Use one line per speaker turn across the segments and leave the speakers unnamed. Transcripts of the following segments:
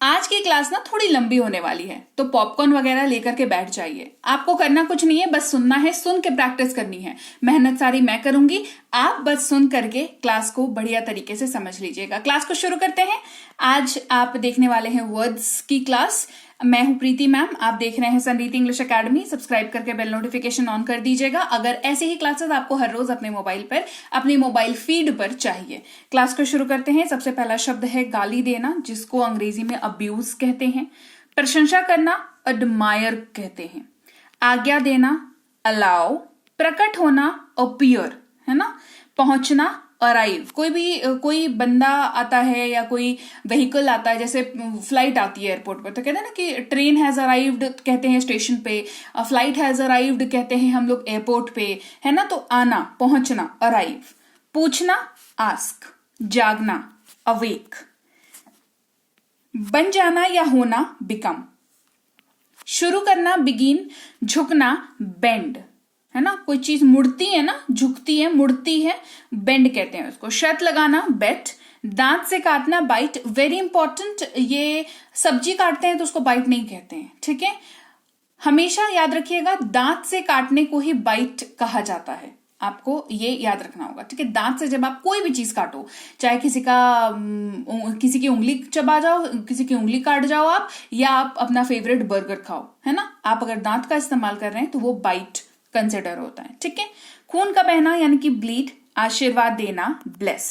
आज की क्लास ना थोड़ी लंबी होने वाली है, तो पॉपकॉर्न वगैरह लेकर के बैठ जाइए। आपको करना कुछ नहीं है, बस सुनना है, सुन के प्रैक्टिस करनी है। मेहनत सारी मैं करूंगी, आप बस सुन करके क्लास को बढ़िया तरीके से समझ लीजिएगा। क्लास को शुरू करते हैं। आज आप देखने वाले हैं वर्ड्स की क्लास। मैं हूं प्रीति मैम, आप देख रहे हैं संरीति इंग्लिश एकेडमी। सब्सक्राइब करके बेल नोटिफिकेशन ऑन कर दीजिएगा अगर ऐसे ही क्लासेस आपको हर रोज अपने मोबाइल पर, अपनी मोबाइल फीड पर चाहिए। क्लास को शुरू करते हैं। सबसे पहला शब्द है गाली देना, जिसको अंग्रेजी में अब्यूज कहते हैं। प्रशंसा करना एडमायर कहते हैं। आज्ञा देना अलाउ। प्रकट होना अपीयर, है ना। पहुंचना अराइव। कोई बंदा आता है या कोई व्हीकल आता है, जैसे फ्लाइट आती है एयरपोर्ट पर, तो कहते हैं ना कि ट्रेन हैज अराइव्ड कहते हैं स्टेशन पे, फ्लाइट हैज अराइव्ड कहते हैं हम लोग एयरपोर्ट पे, है ना। तो आना, पहुंचना अराइव। पूछना आस्क। जागना अवेक। बन जाना या होना बिकम। शुरू करना बिगिन। झुकना बेंड, है ना। कोई चीज मुड़ती है ना, झुकती है, मुड़ती है, बेंड कहते हैं उसको। शर्त लगाना बेट। दांत से काटना बाइट। वेरी इंपॉर्टेंट, ये सब्जी काटते हैं तो उसको बाइट नहीं कहते हैं, ठीक है। हमेशा याद रखिएगा, दांत से काटने को ही बाइट कहा जाता है। आपको ये याद रखना होगा, ठीक है। दांत से जब आप कोई भी चीज काटो, चाहे किसी की उंगली चबा जाओ, किसी की उंगली काट जाओ आप, या आप अपना फेवरेट बर्गर खाओ, है ना, आप अगर दांत का इस्तेमाल कर रहे हैं तो वो बाइट कंसिडर होता है, ठीक है। खून का बहना यानी कि ब्लीड। आशीर्वाद देना ब्लेस।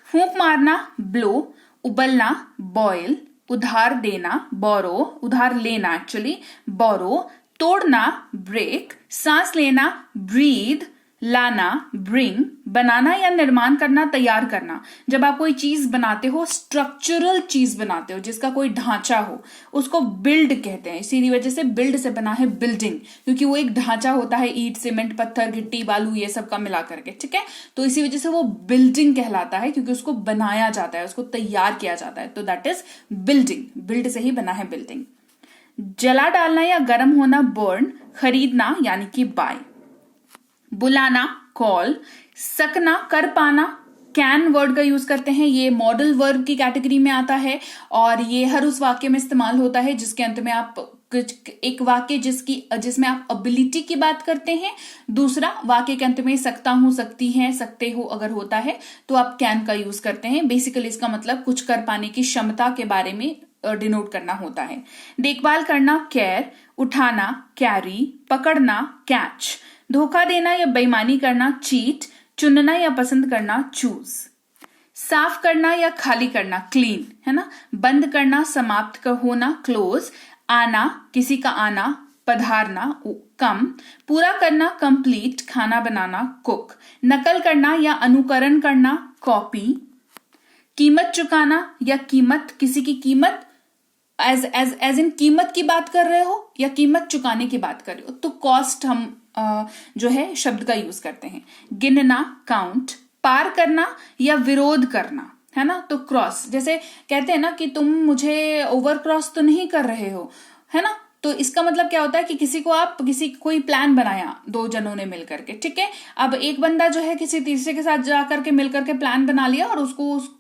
फूंक मारना ब्लो। उबलना बॉयल। उधार देना बोरो, उधार लेना एक्चुअली, बोरो। तोड़ना ब्रेक। सांस लेना ब्रीथ। लाना ब्रिंग। बनाना या निर्माण करना, तैयार करना। जब आप कोई चीज बनाते हो, स्ट्रक्चरल चीज बनाते हो जिसका कोई ढांचा हो, उसको बिल्ड कहते हैं। इसी वजह से बिल्ड से बना है बिल्डिंग, क्योंकि वो एक ढांचा होता है, ईंट सीमेंट पत्थर गिट्टी बालू ये सब का मिला करके, ठीक है। तो इसी वजह से वो बिल्डिंग कहलाता है, क्योंकि उसको बनाया जाता है, उसको तैयार किया जाता है, तो दैट इज बिल्डिंग। बिल्ड से ही बना है बिल्डिंग। जला डालना या गर्म होना बर्न। खरीदना यानी कि बाय। बुलाना कॉल। सकना कर पाना, कैन वर्ड का यूज करते हैं। ये मॉडल वर्ब की कैटेगरी में आता है और ये हर उस वाक्य में इस्तेमाल होता है जिसके अंत में आप एक वाक्य जिसमें आप एबिलिटी की बात करते हैं, दूसरा वाक्य के अंत में सकता हूं, सकती हैं, सकते हो अगर होता है तो आप कैन का यूज करते हैं। बेसिकली इसका मतलब कुछ कर पाने की क्षमता के बारे में डिनोट करना होता है। देखभाल करना केयर। उठाना कैरी। पकड़ना कैच। धोखा देना या बेईमानी करना चीट। चुनना या पसंद करना चूज। साफ करना या खाली करना क्लीन, है ना। बंद करना समाप्त होना क्लोज। आना किसी का आना, पधारना कम। पूरा करना कंप्लीट। खाना बनाना कुक। नकल करना या अनुकरण करना कॉपी। कीमत चुकाना या कीमत, किसी की कीमत एज इन कीमत की बात कर रहे हो या कीमत चुकाने की बात कर रहे हो, तो कॉस्ट हम जो है शब्द का यूज करते हैं। गिनना काउंट। पार करना या विरोध करना, है ना। तो क्रॉस, जैसे कहते हैं ना कि तुम मुझे ओवर क्रॉस तो नहीं कर रहे हो, है ना। तो इसका मतलब क्या होता है कि कोई प्लान बनाया दो जनों ने मिलकर के, ठीक है। अब एक बंदा जो है किसी तीसरे के साथ जाकर के मिलकर के प्लान बना लिया और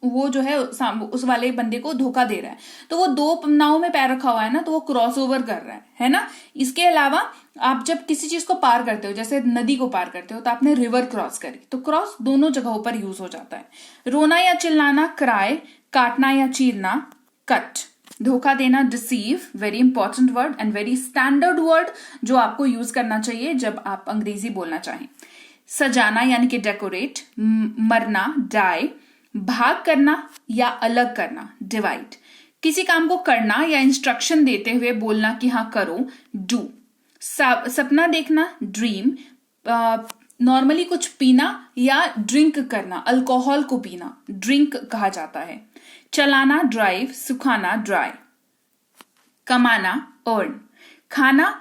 वो जो है उस वाले बंदे को धोखा दे रहा है, तो वो दो नाव में पैर रखा हुआ है ना, तो वो क्रॉस ओवर कर रहा है ना। इसके अलावा आप जब किसी चीज को पार करते हो, जैसे नदी को पार करते हो, तो आपने रिवर क्रॉस करी, तो क्रॉस दोनों जगहों पर यूज हो जाता है। रोना या चिल्लाना क्राई। काटना या चीरना कट। धोखा देना deceive. Very important word and very standard word जो आपको यूज करना चाहिए जब आप अंग्रेजी बोलना चाहें। सजाना यानी कि डेकोरेट। मरना डाई। भाग करना या अलग करना डिवाइड। किसी काम को करना या इंस्ट्रक्शन देते हुए बोलना कि हाँ करो डू। सपना देखना ड्रीम। नॉर्मली कुछ पीना या ड्रिंक करना, अल्कोहल को पीना ड्रिंक कहा जाता है। चलाना ड्राइव। सुखाना ड्राई। कमाना अर्न। खाना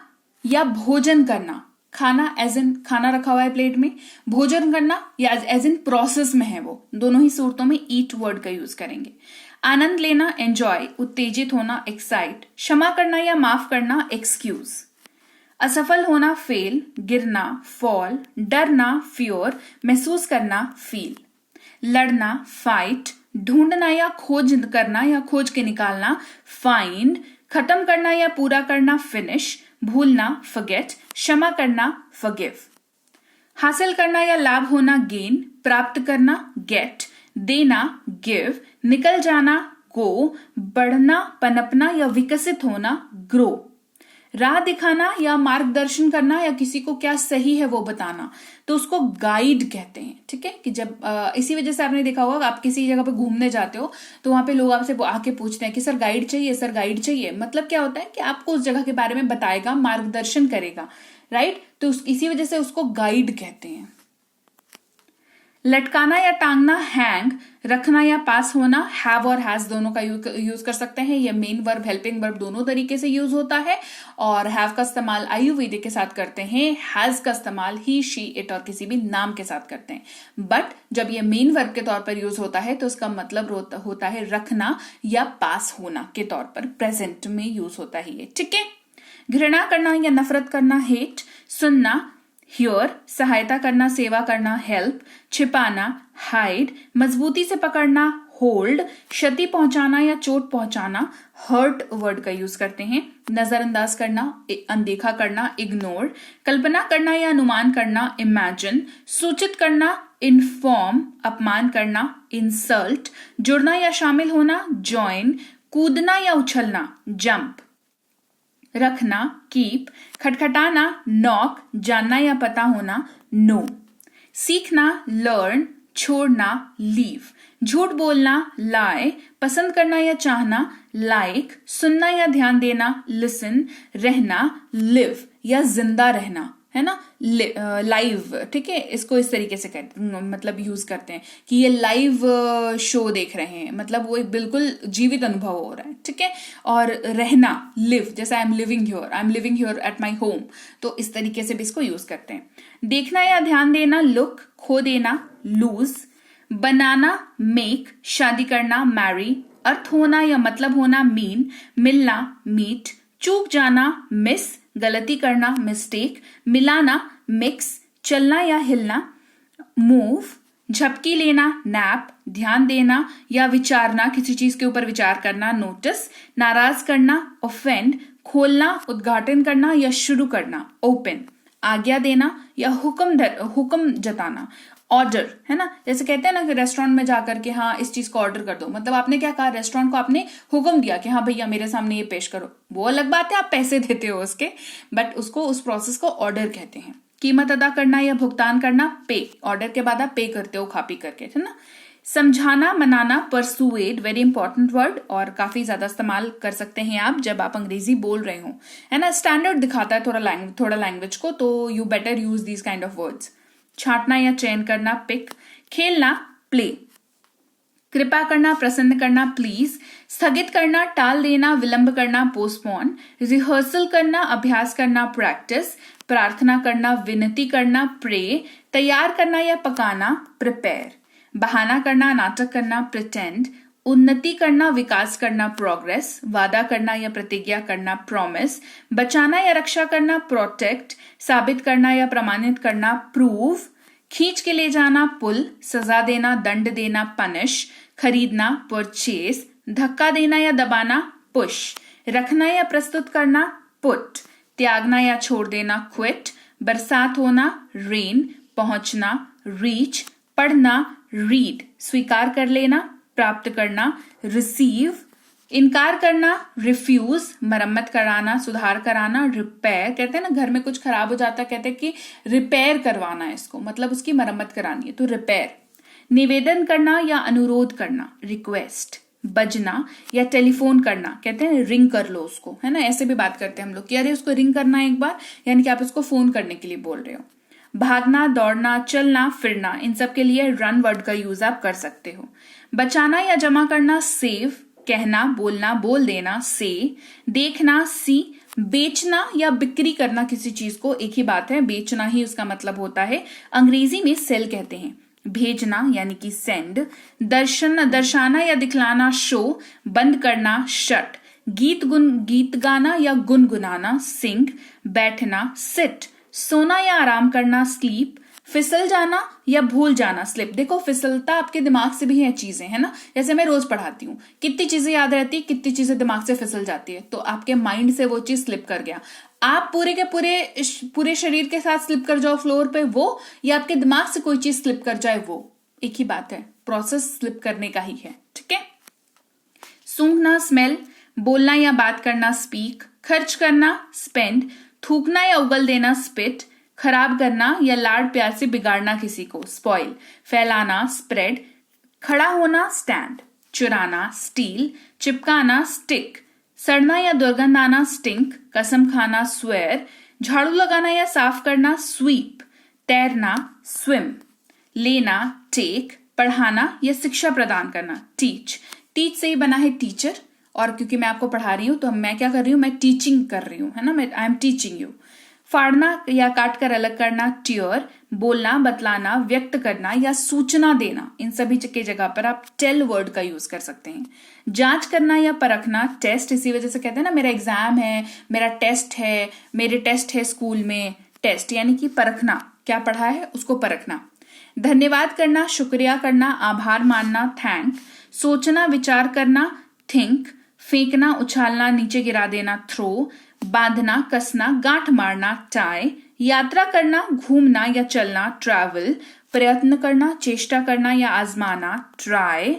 या भोजन करना, खाना एज इन खाना रखा हुआ है प्लेट में, भोजन करना या एज इन प्रोसेस में है, वो दोनों ही सूरतों में ईट वर्ड का यूज करेंगे। आनंद लेना एंजॉय। उत्तेजित होना एक्साइट। क्षमा करना या माफ करना एक्सक्यूज। असफल होना फेल। गिरना फॉल। डरना फियर। महसूस करना फील। लड़ना फाइट। ढूंढना या खोज करना या खोज के निकालना, फाइंड, खत्म करना या पूरा करना, फिनिश, भूलना, फॉरगेट, क्षमा करना, फॉरगिव, हासिल करना या लाभ होना, गेन, प्राप्त करना, गेट, देना, गिव, निकल जाना, गो, बढ़ना, पनपना या विकसित होना, ग्रो, राह दिखाना या मार्गदर्शन करना या किसी को क्या सही है वो बताना, तो उसको गाइड कहते हैं। ठीक है, कि जब इसी वजह से आपने देखा होगा, आप किसी जगह पे घूमने जाते हो तो वहां पे लोग आपसे आके पूछते हैं कि सर गाइड चाहिए, सर गाइड चाहिए। मतलब क्या होता है कि आपको उस जगह के बारे में बताएगा, मार्गदर्शन करेगा, राइट। तो इसी वजह से उसको गाइड कहते हैं। लटकाना या टांगना, हैंग, रखना या पास होना, हैव और हैज दोनों का यूज कर सकते हैं। ये मेन वर्ब, हेल्पिंग वर्ब दोनों तरीके से यूज होता है। और हैव का इस्तेमाल आयुर्वेद के साथ करते हैं, हैज का इस्तेमाल ही, शी, इट और किसी भी नाम के साथ करते हैं। बट जब ये मेन वर्ब के तौर पर यूज होता है तो उसका मतलब होता है रखना या पास होना के तौर पर, प्रेजेंट में यूज होता है ये। ठीक है, घृणा करना या नफरत करना, हेट, सुनना, हियर, सहायता करना, सेवा करना, हेल्प, छिपाना, हाइड, मजबूती से पकड़ना, होल्ड, क्षति पहुंचाना या चोट पहुंचाना, हर्ट वर्ड का यूज करते हैं, नजरअंदाज करना, अनदेखा करना, इग्नोर, कल्पना करना या अनुमान करना, इमेजिन, सूचित करना, इन्फॉर्म, अपमान करना, इंसल्ट, जुड़ना या शामिल होना, ज्वाइन, कूदना या उछलना, जंप, रखना, कीप, खटखटाना, नॉक, जानना या पता होना, नो, सीखना, लर्न, छोड़ना, लीव, झूठ बोलना, लाई, पसंद करना या चाहना, लाइक, सुनना या ध्यान देना, लिसन, रहना, लिव या जिंदा रहना, है ना, लाइव। ठीक है, इसको इस तरीके से मतलब यूज करते हैं कि ये लाइव शो देख रहे हैं, मतलब वो एक बिल्कुल जीवित अनुभव हो रहा है। ठीक है, और रहना, लिव, जैसे I am living here at my home, तो इस तरीके से भी इसको यूज करते हैं। देखना या ध्यान देना, लुक, खो देना, लूज, बनाना, मेक, शादी करना, मैरी, अर्थ होना या मतलब होना, मीन, मिलना, मीट, चूक जाना, मिस, गलती करना, मिस्टेक, मिलाना, मिक्स, चलना या हिलना, मूव, झपकी लेना, नैप, ध्यान देना या विचारना, किसी चीज के ऊपर विचार करना, नोटिस, नाराज करना, ऑफेंड, खोलना, उद्घाटन करना या शुरू करना, ओपन, आज्ञा देना या हुक्म जताना, ऑर्डर, है ना। जैसे कहते हैं ना कि रेस्टोरेंट में जाकर के हाँ इस चीज को ऑर्डर कर दो, मतलब आपने क्या कहा, रेस्टोरेंट को आपने हुक्म दिया कि हाँ भैया मेरे सामने ये पेश करो। वो अलग बात है, आप पैसे देते हो उसके, बट उसको, उस प्रोसेस को ऑर्डर कहते हैं। कीमत अदा करना या भुगतान करना, पे, ऑर्डर के बाद आप पे करते हो खा पी करके, है ना। समझाना, मनाना, परसुएड, वेरी इंपॉर्टेंट वर्ड, और काफी ज्यादा इस्तेमाल कर सकते हैं आप जब आप अंग्रेजी बोल रहे हो, है ना। स्टैंडर्ड दिखाता है थोड़ा लैंग्वेज को, तो you better use these kind of words. छांटना या चयन करना, पिक, खेलना, प्ले, कृपा करना, प्रसन्न करना, प्लीज, स्थगित करना, टाल देना, विलंब करना, पोस्टपोन, रिहर्सल करना, अभ्यास करना, प्रैक्टिस, प्रार्थना करना, विनती करना, प्रे, तैयार करना या पकाना, प्रिपेयर, बहाना करना, नाटक करना, प्रिटेंड, उन्नति करना, विकास करना, प्रोग्रेस, वादा करना या प्रतिज्ञा करना, प्रॉमिस, बचाना या रक्षा करना, प्रोटेक्ट, साबित करना या प्रमाणित करना, प्रूव, खींच के ले जाना, पुल, सजा देना, दंड देना, पनिश, खरीदना, परचेज, धक्का देना या दबाना, पुश, रखना या प्रस्तुत करना, पुट, त्यागना या छोड़ देना, क्विट, बरसात होना, रेन, पहुंचना, रीच, पढ़ना, रीड, स्वीकार कर लेना, प्राप्त करना, रिसीव, इनकार करना, रिफ्यूज, मरम्मत कराना, सुधार कराना, रिपेयर, कहते हैं ना घर में कुछ खराब हो जाता है, कहते हैं कि रिपेयर करवाना है इसको, मतलब उसकी मरम्मत करानी है, तो रिपेयर, निवेदन करना या अनुरोध करना, रिक्वेस्ट, बजना या टेलीफोन करना, कहते हैं रिंग कर लो उसको, है ना। ऐसे भी बात करते हैं हम लोग कि अरे उसको रिंग करना है एक बार, यानी कि आप उसको फोन करने के लिए बोल रहे हो। भागना, दौड़ना, चलना, फिरना, इन सब के लिए रन वर्ड का यूज आप कर सकते हो। बचाना या जमा करना, सेव, कहना, बोलना, बोल देना, से, देखना, सी, बेचना या बिक्री करना किसी चीज को, एक ही बात है, बेचना ही उसका मतलब होता है, अंग्रेजी में सेल कहते हैं। भेजना यानी कि सेंड, दर्शाना या दिखलाना, शो, बंद करना, शट, गीत गाना या गुनगुनाना, सिंग, बैठना, सिट, सोना या आराम करना, स्लीप, फिसल जाना या भूल जाना, स्लिप। देखो फिसलता आपके दिमाग से भी है चीजें, है ना। जैसे मैं रोज पढ़ाती हूँ, कितनी चीजें याद रहती है, कितनी चीजें दिमाग से फिसल जाती है, तो आपके माइंड से वो चीज स्लिप कर गया। आप पूरे के पूरे शरीर के साथ स्लिप कर जाओ फ्लोर पे वो, या आपके दिमाग से कोई चीज स्लिप कर जाए वो, एक ही बात है, प्रोसेस स्लिप करने का ही है, ठीक है। सूंघना स्मेल, बोलना या बात करना स्पीक, खर्च करना स्पेंड, थूकना या उगल देना स्पिट, खराब करना या लाड प्यार से बिगाड़ना किसी को स्पॉइल, फैलाना स्प्रेड, खड़ा होना स्टैंड, चुराना स्टील, चिपकाना स्टिक, सड़ना या दुर्गंध आना स्टिंक, कसम खाना स्वेयर, झाड़ू लगाना या साफ करना स्वीप, तैरना स्विम, लेना टेक, पढ़ाना या शिक्षा प्रदान करना टीच। टीच से ही बना है टीचर, और क्योंकि मैं आपको पढ़ा रही हूं तो मैं क्या कर रही हूं, मैं टीचिंग कर रही हूं, है ना, मैं आई एम टीचिंग यू। फाड़ना या काट कर अलग करना टीयर, बोलना बतलाना व्यक्त करना या सूचना देना, इन सभी की जगह पर आप टेल वर्ड का यूज कर सकते हैं। जांच करना या परखना टेस्ट, इसी वजह से कहते हैं ना मेरा एग्जाम है, मेरा टेस्ट है, मेरे टेस्ट है स्कूल में, टेस्ट यानी कि परखना, क्या पढ़ा है उसको परखना। धन्यवाद करना, शुक्रिया करना, आभार मानना थैंक, सोचना विचार करना थिंक, फेंकना उछालना नीचे गिरा देना थ्रो, बांधना कसना गांठ मारना टाई, यात्रा करना घूमना या चलना ट्रैवल, प्रयत्न करना चेष्टा करना या आजमाना ट्राई,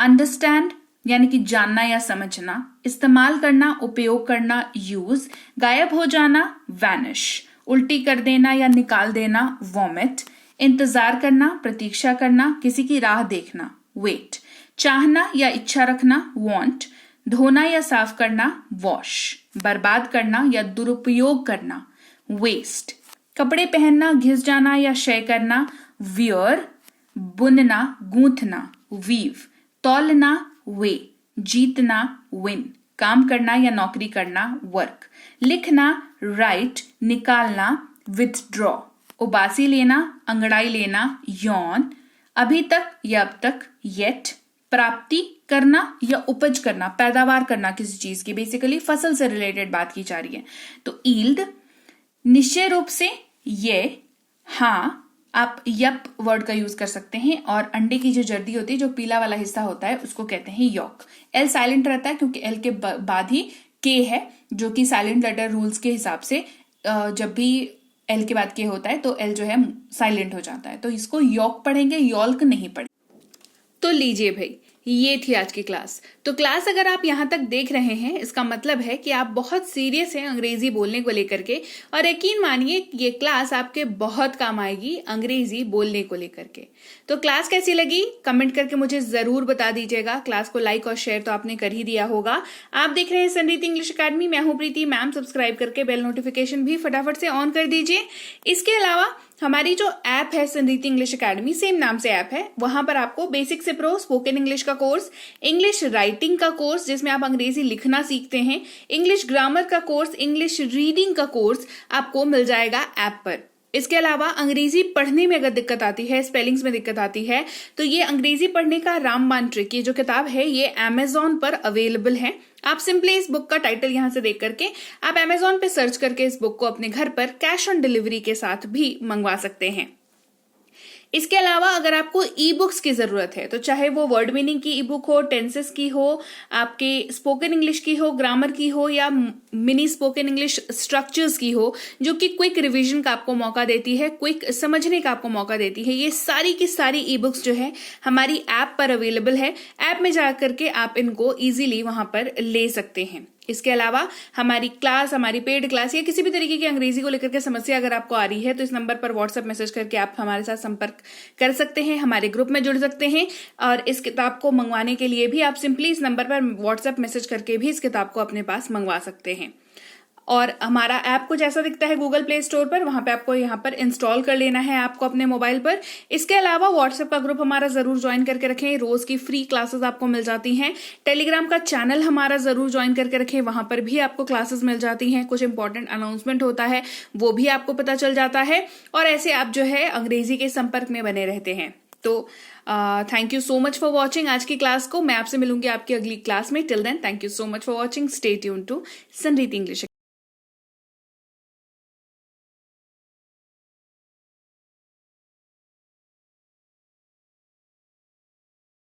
अंडरस्टैंड यानी कि जानना या समझना, इस्तेमाल करना उपयोग करना यूज, गायब हो जाना वैनिश, उल्टी कर देना या निकाल देना वॉमिट, इंतजार करना प्रतीक्षा करना, किसी की राह देखना वेट, चाहना या इच्छा रखना वांट, धोना या साफ करना वॉश, बर्बाद करना या दुरुपयोग करना वेस्ट, कपड़े पहनना घिस जाना या क्षय करना वियर, बुनना गूंथना वीव, तौलना वे, जीतना विन, काम करना या नौकरी करना वर्क, लिखना राइट, निकालना विथड्रॉ, उबासी लेना अंगड़ाई लेना यौन, अभी तक या अब तक येट, प्राप्ति करना या उपज करना, पैदावार करना किसी चीज की, बेसिकली फसल से रिलेटेड बात की जा रही है तो ईल्ड। निश्चय रूप से ये, हाँ आप यप वर्ड का यूज कर सकते हैं, और अंडे की जो जर्दी होती है, जो पीला वाला हिस्सा होता है, उसको कहते हैं यॉक। एल साइलेंट रहता है क्योंकि एल के बाद ही के है, जो कि साइलेंट लेटर रूल्स के हिसाब से जब भी एल के बाद के होता है तो एल जो है साइलेंट हो जाता है, तो इसको यॉक पढ़ेंगे, यॉल्क नहीं पढ़ेंगे। तो लीजिए भाई, ये थी आज की क्लास। तो क्लास अगर आप यहाँ तक देख रहे हैं, इसका मतलब है कि आप बहुत सीरियस हैं अंग्रेजी बोलने को लेकर के, और यकीन मानिए ये क्लास आपके बहुत काम आएगी अंग्रेजी बोलने को लेकर के। तो क्लास कैसी लगी कमेंट करके मुझे जरूर बता दीजिएगा। क्लास को लाइक और शेयर तो आपने कर ही दिया होगा। आप देख रहे हैं संरीति इंग्लिश अकेडमी, मैं हूं प्रीति मैम। सब्सक्राइब करके बेल नोटिफिकेशन भी फटाफट से ऑन कर दीजिए। इसके अलावा हमारी जो ऐप है संरीति इंग्लिश अकेडमी, सेम नाम से ऐप है, वहां पर आपको बेसिक से प्रो स्पोकन इंग्लिश का कोर्स, इंग्लिश राइटिंग का कोर्स जिसमें आप अंग्रेजी लिखना सीखते हैं, इंग्लिश ग्रामर का कोर्स, इंग्लिश रीडिंग का कोर्स आपको मिल जाएगा ऐप पर। इसके अलावा अंग्रेजी पढ़ने में अगर दिक्कत आती है, स्पेलिंग्स में दिक्कत आती है, तो ये अंग्रेजी पढ़ने का रामबाण ट्रिक, ये जो किताब है ये अमेजॉन पर अवेलेबल है। आप सिंपली इस बुक का टाइटल यहां से देख करके आप अमेजॉन पे सर्च करके इस बुक को अपने घर पर कैश ऑन डिलीवरी के साथ भी मंगवा सकते हैं। इसके अलावा अगर आपको ई बुक्स की जरूरत है, तो चाहे वो वर्ड मीनिंग की ई बुक हो, टेंसेस की हो, आपके स्पोकन इंग्लिश की हो, ग्रामर की हो, या मिनी स्पोकन इंग्लिश स्ट्रक्चर्स की हो, जो कि क्विक रिवीजन का आपको मौका देती है, क्विक समझने का आपको मौका देती है, ये सारी की सारी ई बुक्स जो है हमारी ऐप पर अवेलेबल है। ऐप में जाकर के आप इनको इजीली वहां पर ले सकते हैं। इसके अलावा हमारी क्लास, हमारी पेड क्लास या किसी भी तरीके की अंग्रेजी को लेकर के समस्या अगर आपको आ रही है, तो इस नंबर पर व्हाट्सएप मैसेज करके आप हमारे साथ संपर्क कर सकते हैं, हमारे ग्रुप में जुड़ सकते हैं। और इस किताब को मंगवाने के लिए भी आप सिंपली इस नंबर पर व्हाट्सएप मैसेज करके भी इस किताब को अपने पास मंगवा सकते हैं। और हमारा ऐप कुछ ऐसा दिखता है गूगल प्ले स्टोर पर, वहां पे आपको यहाँ पर इंस्टॉल कर लेना है ऐप को अपने मोबाइल पर। इसके अलावा व्हाट्सएप का ग्रुप हमारा जरूर ज्वाइन करके रखें, रोज की फ्री क्लासेस आपको मिल जाती हैं। टेलीग्राम का चैनल हमारा जरूर ज्वाइन करके रखें, वहां पर भी आपको क्लासेस मिल जाती हैं, कुछ इंपॉर्टेंट अनाउंसमेंट होता है वो भी आपको पता चल जाता है, और ऐसे आप जो है अंग्रेजी के संपर्क में बने रहते हैं। तो thank you so much for watching आज की क्लास को। मैं आपसे मिलूंगी आपकी अगली क्लास में। Till then thank you so much for watching. Stay tuned to Sanriti English.